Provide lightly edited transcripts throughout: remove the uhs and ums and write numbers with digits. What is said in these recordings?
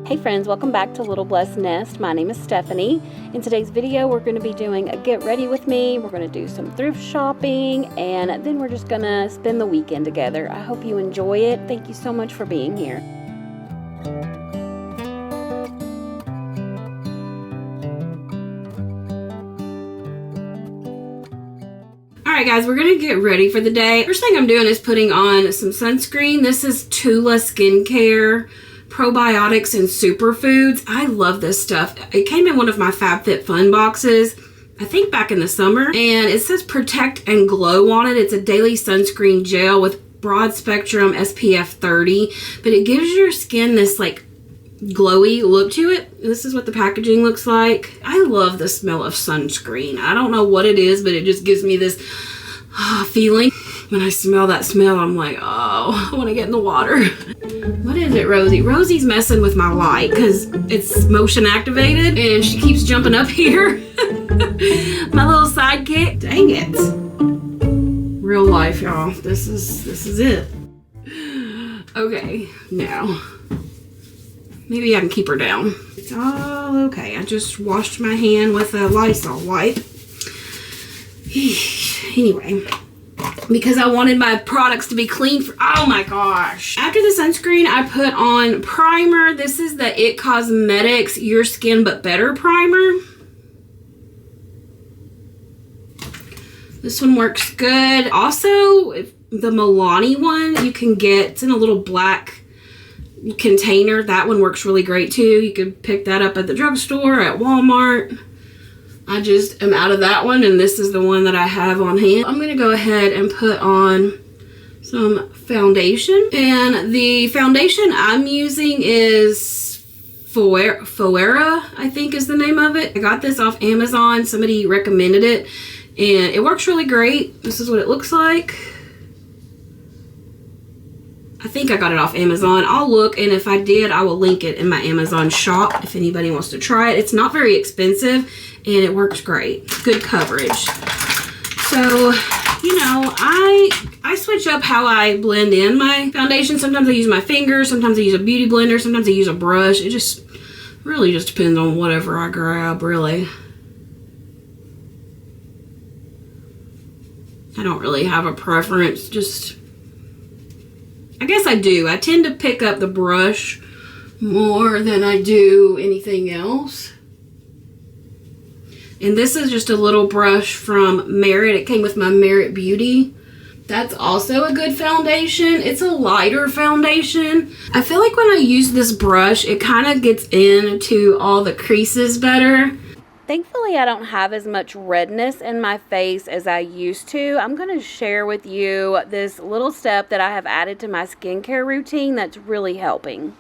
Hey friends, welcome back to Little Blessed Nest. My name is Stephanie. In today's video, we're going to be doing a get ready with me. We're going to do some thrift shopping, and then we're just going to spend the weekend together. I hope you enjoy it. Thank you so much for being here. Alright guys, we're going to get ready for the day. First thing I'm doing is putting on some sunscreen. This is Tula Skincare probiotics and superfoods. I love this stuff. It came in one of my FabFitFun boxes, I think back in the summer, and it says Protect and Glow on it. It's a daily sunscreen gel with broad spectrum SPF 30, but it gives your skin this like glowy look to it. This is what the packaging looks like. I love the smell of sunscreen. I don't know what it is, but it just gives me this feeling. When I smell that smell, I'm like, oh, I want to get in the water. What is it, Rosie? Rosie's messing with my light because it's motion activated and she keeps jumping up here. My little sidekick. Dang it. Real life, y'all. This is it. Okay, now maybe I can keep her down. It's all okay. I just washed my hand with a Lysol wipe. Anyway, because I wanted my products to be clean for, oh my gosh. After the sunscreen, I put on primer. This is the It Cosmetics Your Skin But Better primer. This one works good. Also, the Milani one you can get, it's in a little black container. That one works really great too. You could pick that up at the drugstore, at Walmart. I just am out of that one, and this is the one that I have on hand. I'm going to go ahead and put on some foundation. And the foundation I'm using is Fuera, I think is the name of it. I got this off Amazon. Somebody recommended it, and it works really great. This is what it looks like. I think I got it off Amazon. I'll look, and if I did, I will link it in my Amazon shop if anybody wants to try it. It's not very expensive, and it works great. Good coverage. So, you know, I switch up how I blend in my foundation. Sometimes I use my fingers. Sometimes I use a beauty blender. Sometimes I use a brush. It just really just depends on whatever I grab, really. I don't really have a preference, just I guess I do. I tend to pick up the brush more than I do anything else. And this is just a little brush from Merit. It came with my Merit Beauty. That's also a good foundation. It's a lighter foundation. I feel like when I use this brush, it kind of gets into all the creases better. Thankfully, I don't have as much redness in my face as I used to. I'm going to share with you this little step that I have added to my skincare routine that's really helping.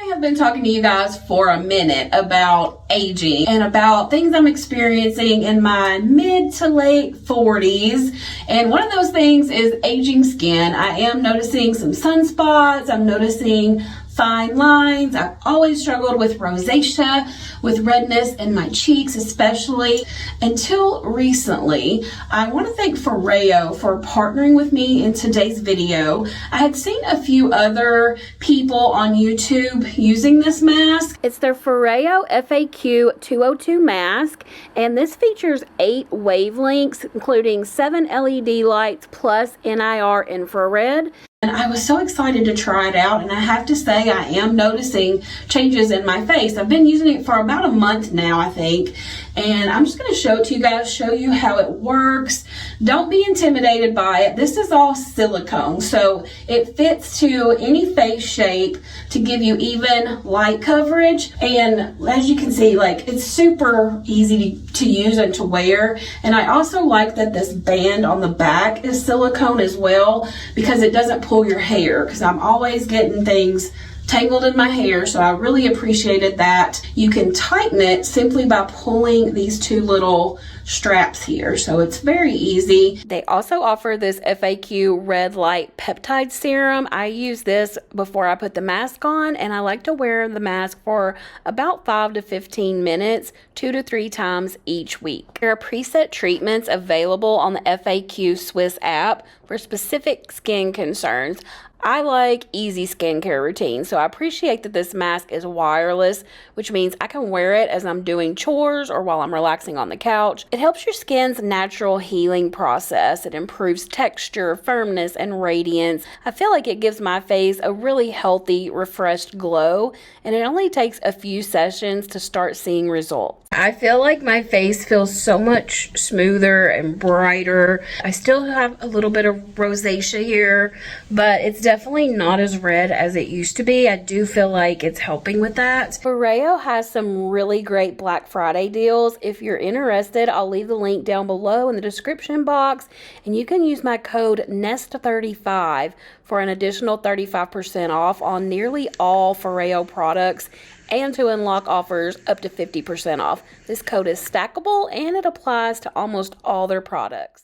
I have been talking to you guys for a minute about aging and about things I'm experiencing in my mid to late 40s. And one of those things is aging skin. I am noticing some sunspots. I'm noticing fine lines. I've always struggled with rosacea, with redness in my cheeks especially, until recently. I want to thank Foreo for partnering with me in today's video. I had seen a few other people on YouTube using this mask. It's their Foreo FAQ 202 mask, and this features 8 wavelengths, including 7 LED lights plus NIR infrared. And I was so excited to try it out, and I have to say I am noticing changes in my face. I've been using it for about a month now, I think, and I'm just going to show it to you guys, show you how it works. Don't be intimidated by it. This is all silicone, so it fits to any face shape to give you even light coverage. And as you can see, like, it's super easy to use and to wear. And I also like that this band on the back is silicone as well, because it doesn't pull your hair, because I'm always getting things tangled in my hair, so I really appreciated that. You can tighten it simply by pulling these 2 little straps here, so it's very easy. They also offer this FAQ red light peptide serum. I use this before I put the mask on, and I like to wear the mask for about 5 to 15 minutes, 2 to 3 times each week. There are preset treatments available on the FAQ Swiss app for specific skin concerns. I like easy skincare routines, so I appreciate that this mask is wireless, which means I can wear it as I'm doing chores or while I'm relaxing on the couch. It helps your skin's natural healing process. It improves texture, firmness, and radiance. I feel like it gives my face a really healthy, refreshed glow, and it only takes a few sessions to start seeing results. I feel like my face feels so much smoother and brighter. I still have a little bit of rosacea here, but it's definitely not as red as it used to be. I do feel like it's helping with that. Foreo has some really great Black Friday deals. If you're interested, I'll leave the link down below in the description box, and you can use my code NEST35 for an additional 35% off on nearly all Foreo products, and to unlock offers up to 50% off. This code is stackable and it applies to almost all their products.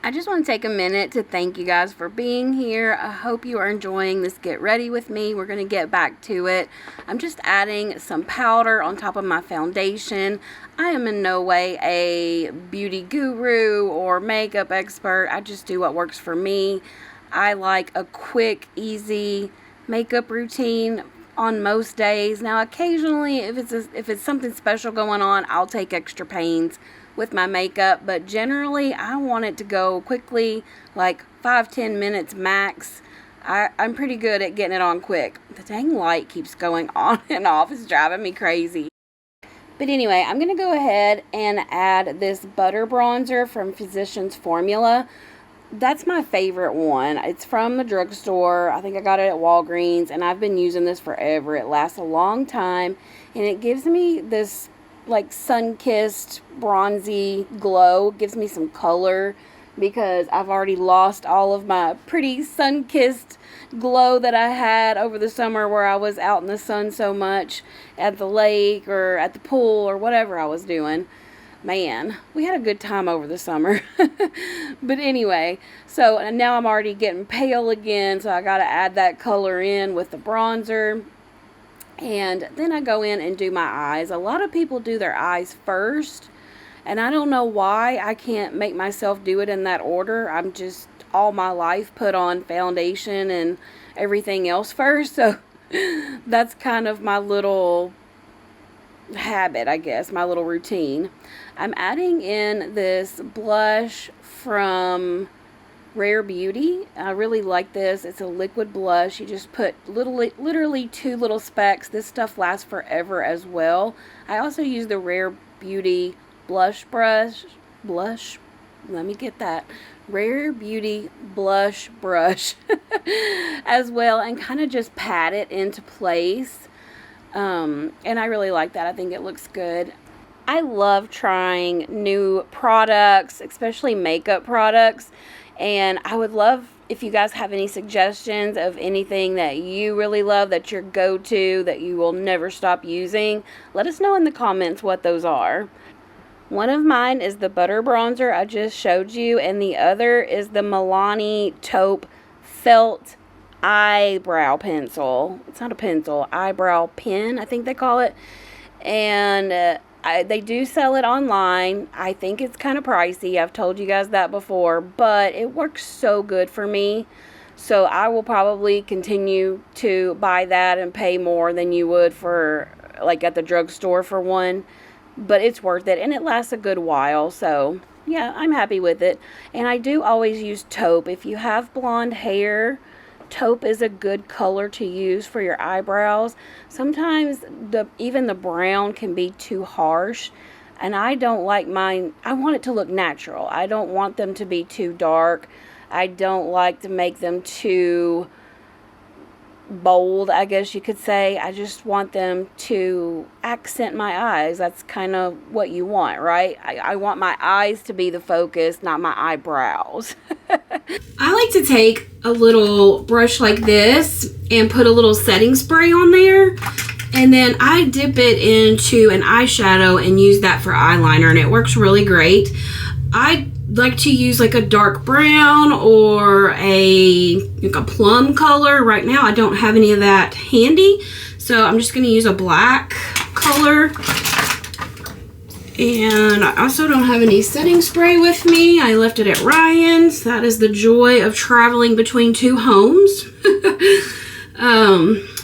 I just want to take a minute to thank you guys for being here. I hope you are enjoying this Get Ready with me. We're going to get back to it. I'm just adding some powder on top of my foundation. I am in no way a beauty guru or makeup expert. I just do what works for me. I like a quick, easy makeup routine on most days. Now occasionally if it's something special going on, I'll take extra pains with my makeup, but generally I want it to go quickly, like 5-10 minutes max. I'm pretty good at getting it on quick. The dang light keeps going on and off. It's driving me crazy. But anyway, I'm gonna go ahead and add this butter bronzer from Physicians Formula. That's my favorite one. It's from the drugstore. I think I got it at Walgreens, and I've been using this forever. It lasts a long time, and it gives me this like sun-kissed bronzy glow. It gives me some color because I've already lost all of my pretty sun-kissed glow that I had over the summer where I was out in the sun so much at the lake or at the pool or whatever I was doing. Man, we had a good time over the summer. But anyway, so now I'm already getting pale again, so I got to add that color in with the bronzer. And then I go in and do my eyes. A lot of people do their eyes first, and I don't know why I can't make myself do it in that order. I'm just all my life put on foundation and everything else first, so that's kind of my little habit, I guess, my little routine. I'm adding in this blush from Rare Beauty. I really like this. It's a liquid blush. You just put literally 2 little specks. This stuff lasts forever as well. I also use the Rare Beauty blush brush. Let me get that. Rare Beauty blush brush as well, and kind of just pat it into place. And I really like that. I think it looks good. I love trying new products, especially makeup products, and I would love if you guys have any suggestions of anything that you really love, that's your go-to, that you will never stop using. Let us know in the comments what those are. One of mine is the butter bronzer I just showed you, and the other is the Milani Taupe Felt Eyebrow Pencil. It's not a pencil, eyebrow pen, I think they call it. And they do sell it online. I think it's kind of pricey. I've told you guys that before, but it works so good for me. So I will probably continue to buy that and pay more than you would for like at the drugstore for one. But it's worth it, and it lasts a good while. So yeah, I'm happy with it. And I do always use taupe. If you have blonde hair, taupe is a good color to use for your eyebrows. Sometimes even the brown can be too harsh, and I don't like mine. I want it to look natural. I don't want them to be too dark. I don't like to make them too bold, I guess you could say. I just want them to accent my eyes. That's kind of what you want, right? I want my eyes to be the focus, not my eyebrows. I like to take a little brush like this and put a little setting spray on there And then I dip it into an eyeshadow and use that for eyeliner, and it works really great. I like to use like a dark brown or like a plum color. Right now I don't have any of that handy, so I'm just going to use a black color. And I also don't have any setting spray with me. I left it at Ryan's. That is the joy of traveling between two homes.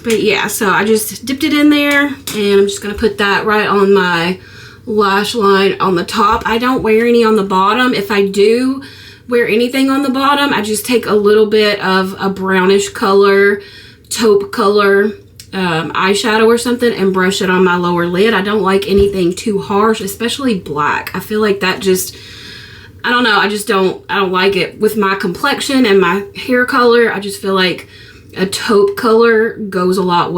But yeah, so I just dipped it in there, and I'm just going to put that right on my lash line on the top. I don't wear any on the bottom. If I do wear anything on the bottom, I just take a little bit of a brownish color, taupe color eyeshadow or something and brush it on my lower lid. I don't like anything too harsh, especially black. I feel like that just, I don't know, I don't like it with my complexion and my hair color. I just feel like a taupe color goes a lot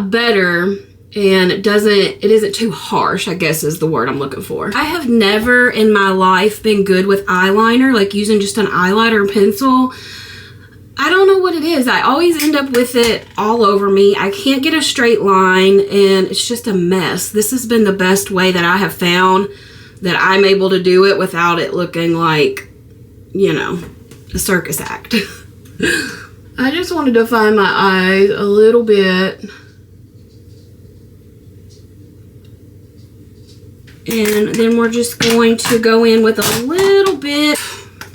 better, and it isn't too harsh, I guess is the word I'm looking for. I have never in my life been good with eyeliner, like using just an eyeliner pencil. I don't know what it is. I always end up with it all over me. I can't get a straight line, and it's just a mess. This has been the best way that I have found that I'm able to do it without it looking like, you know, a circus act. I just want to define my eyes a little bit. And then we're just going to go in with a little bit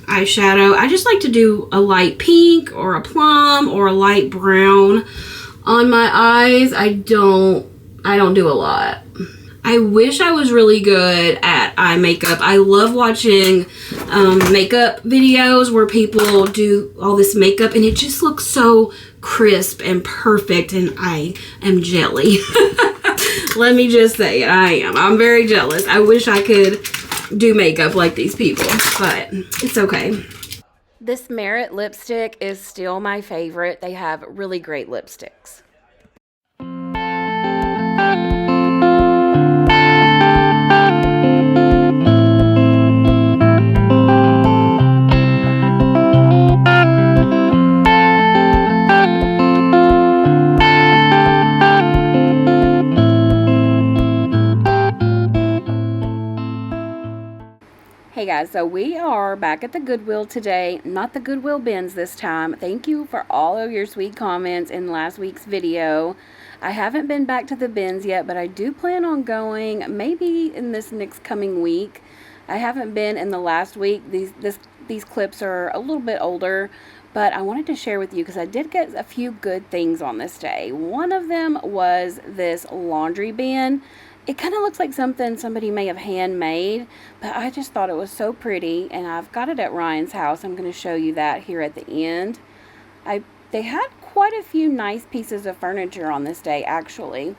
eyeshadow. I just like to do a light pink or a plum or a light brown on my eyes. I don't do a lot. I wish I was really good at eye makeup. I love watching makeup videos where people do all this makeup, and it just looks so crisp and perfect, and I am jelly. Let me just say it. I'm very jealous. I wish I could do makeup like these people, but it's okay. This Merit lipstick is still my favorite. They have really great lipsticks. Hey guys, so we are back at the Goodwill today, not the Goodwill bins this time. Thank you for all of your sweet comments in last week's video. I haven't been back to the bins yet, but I do plan on going maybe in this next coming week. I haven't been in the last week. These clips are a little bit older, but I wanted to share with you because I did get a few good things on this day. One of them was this laundry bin. It kind of looks like something somebody may have handmade, but I just thought it was so pretty, and I've got it at Ryan's house. I'm going to show you that here at the end. They had quite a few nice pieces of furniture on this day, actually.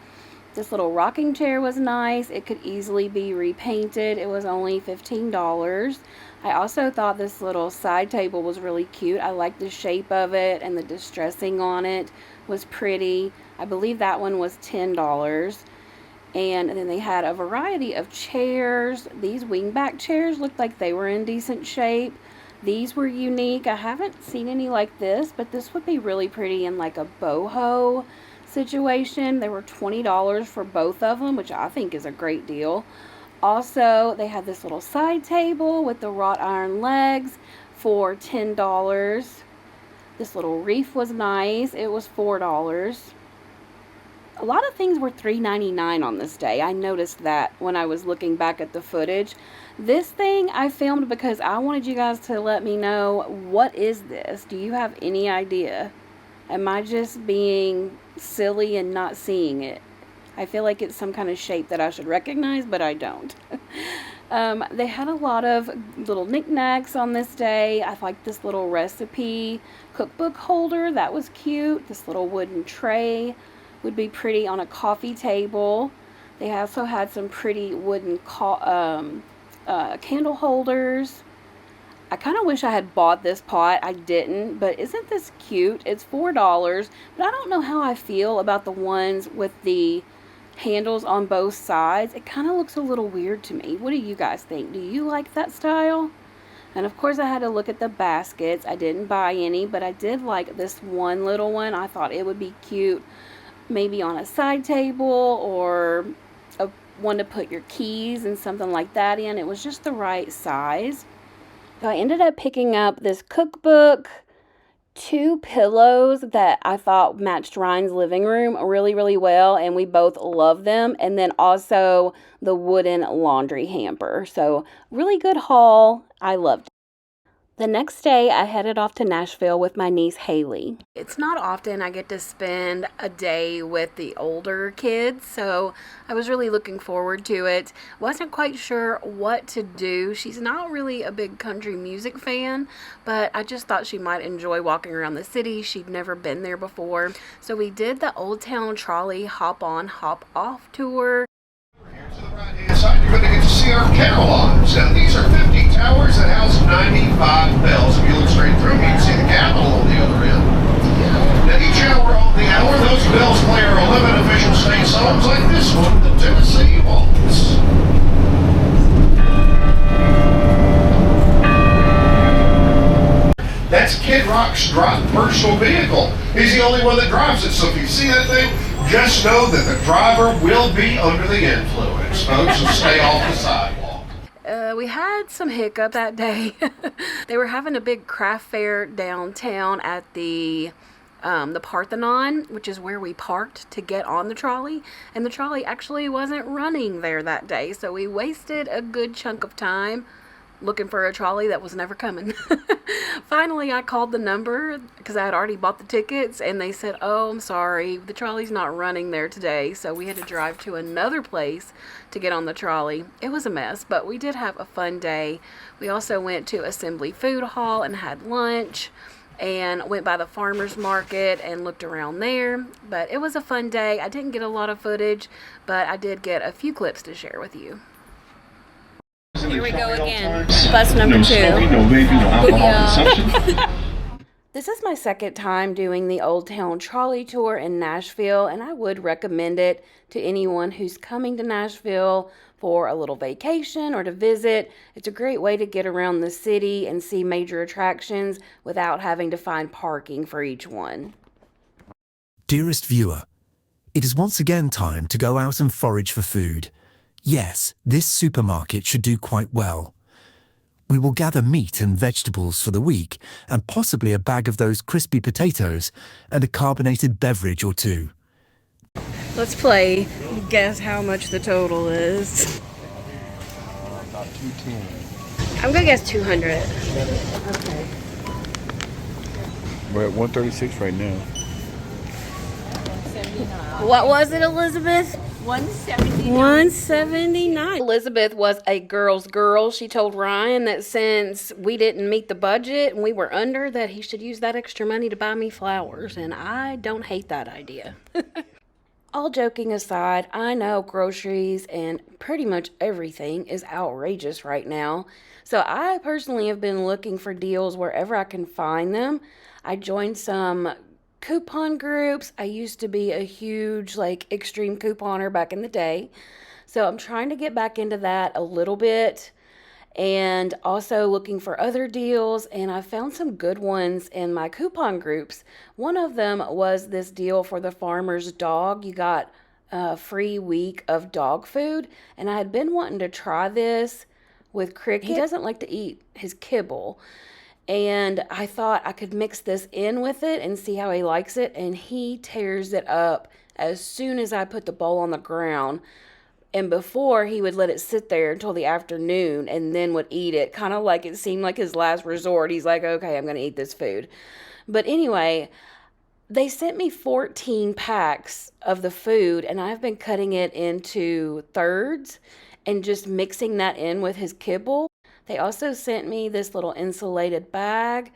This little rocking chair was nice. It could easily be repainted. It was only $15. I also thought this little side table was really cute. I liked the shape of it, and the distressing on it was pretty. I believe that one was $10. And then they had a variety of chairs. These wingback chairs looked like they were in decent shape. These were unique. I haven't seen any like this, but this would be really pretty in like a boho situation. They were $20 for both of them, which I think is a great deal. Also, they had this little side table with the wrought iron legs for $10. This little reef was nice. It was $4. A lot of things were $3.99 on this day. I noticed that when I was looking back at the footage. This thing I filmed because I wanted you guys to let me know, what is this? Do you have any idea? Am I just being silly and not seeing it? I feel like it's some kind of shape that I should recognize, but I don't. They had a lot of little knickknacks on this day. I like this little recipe cookbook holder. That was cute. This little wooden tray would be pretty on a coffee table. They also had some pretty wooden candle holders. I kind of wish I had bought this pot. I didn't, but isn't this cute? It's $4, but I don't know how I feel about the ones with the handles on both sides. It kind of looks a little weird to me. What do you guys think? Do you like that style? And of course I had to look at the baskets. I didn't buy any, but I did like this one little one. I thought it would be cute, maybe on a side table or a one to put your keys and something like that in. It was just the right size. So I ended up picking up this cookbook, 2 pillows that I thought matched Ryan's living room really, really well, and we both love them, and then also the wooden laundry hamper. So really good haul. I loved it. The next day, I headed off to Nashville with my niece, Haley. It's not often I get to spend a day with the older kids, so I was really looking forward to it. Wasn't quite sure what to do. She's not really a big country music fan, but I just thought she might enjoy walking around the city. She'd never been there before. So we did the Old Town Trolley hop on, hop off tour. To the right-hand side, you're going to get to see our catalogs. Now, these are 50 towers that house 95 bells. If you look straight through, you can see the Capitol on the other end. Now, each hour on the hour, those bells play our 11 official state songs like this one, the Tennessee Waltz. That's Kid Rock's personal vehicle. He's the only one that drives it, so if you see that thing, just know that the driver will be under the influence, folks, so stay off the sidewalk. We had some hiccup that day. They were having a big craft fair downtown at the Parthenon, which is where we parked to get on the trolley, and the trolley actually wasn't running there that day, so we wasted a good chunk of time looking for a trolley that was never coming. Finally, I called the number because I had already bought the tickets, and they said, "Oh, I'm sorry, the trolley's not running there today." So we had to drive to another place to get on the trolley. It was a mess, but we did have a fun day. We also went to Assembly Food Hall and had lunch, and went by the farmer's market and looked around there. But it was a fun day. I didn't get a lot of footage, but I did get a few clips to share with you. Here we go again. Bus number 2. Smoking, no vaping, no alcohol consumption. This is my second time doing the Old Town Trolley Tour in Nashville, and I would recommend it to anyone who's coming to Nashville for a little vacation or to visit. It's a great way to get around the city and see major attractions without having to find parking for each one. Dearest viewer, it is once again time to go out and forage for food. Yes, this supermarket should do quite well. We will gather meat and vegetables for the week, and possibly a bag of those crispy potatoes and a carbonated beverage or two. Let's play guess how much the total is. About 210. I'm gonna guess 200. Okay. We're at 136 right now. What was it, Elizabeth? 179. 179. Elizabeth was a girl's girl. She told Ryan that since we didn't meet the budget and we were under, that he should use that extra money to buy me flowers, and I don't hate that idea. All joking aside, I know groceries and pretty much everything is outrageous right now. So I personally have been looking for deals wherever I can find them. I joined some coupon groups. I used to be a huge extreme couponer back in the day. So I'm trying to get back into that a little bit, and also looking for other deals, and I found some good ones in my coupon groups. One of them was this deal for the farmer's dog. You got a free week of dog food, and I had been wanting to try this with Cricket. He doesn't like to eat his kibble, and I thought I could mix this in with it and see how he likes it, and he tears it up as soon as I put the bowl on the ground. And before, he would let it sit there until the afternoon and then would eat it, kind of like it seemed like his last resort. He's like, okay, I'm going to eat this food. But anyway, they sent me 14 packs of the food, and I've been cutting it into thirds and just mixing that in with his kibble. They also sent me this little insulated bag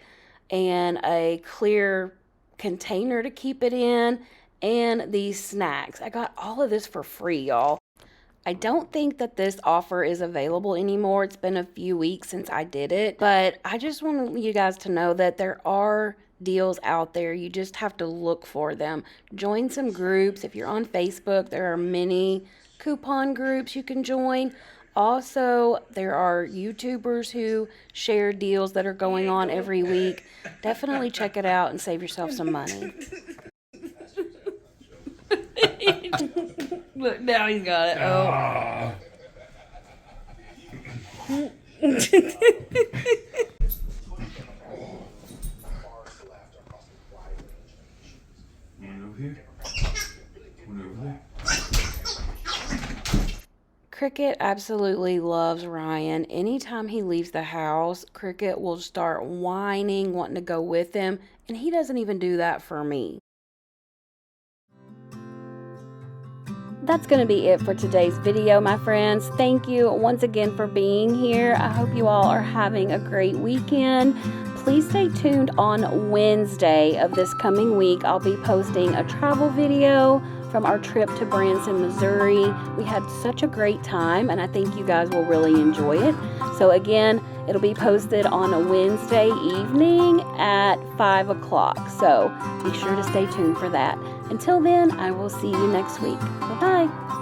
and a clear container to keep it in, and these snacks. I got all of this for free, y'all. I don't think that this offer is available anymore. It's been a few weeks since I did it, but I just want you guys to know that there are deals out there. You just have to look for them. Join some groups. If you're on Facebook, there are many coupon groups you can join. Also, there are YouTubers who share deals that are going on every week. Definitely check it out and save yourself some money. Look, now he's got it. Oh. One over here. One over there. Cricket absolutely loves Ryan. Anytime he leaves the house, Cricket will start whining, wanting to go with him, and he doesn't even do that for me. That's going to be it for today's video, my friends. Thank you once again for being here. I hope you all are having a great weekend. Please stay tuned on Wednesday of this coming week. I'll be posting a travel video from our trip to Branson, Missouri. We had such a great time, and I think you guys will really enjoy it. So again, it'll be posted on a Wednesday evening at 5 o'clock. So be sure to stay tuned for that. Until then, I will see you next week. Bye-bye.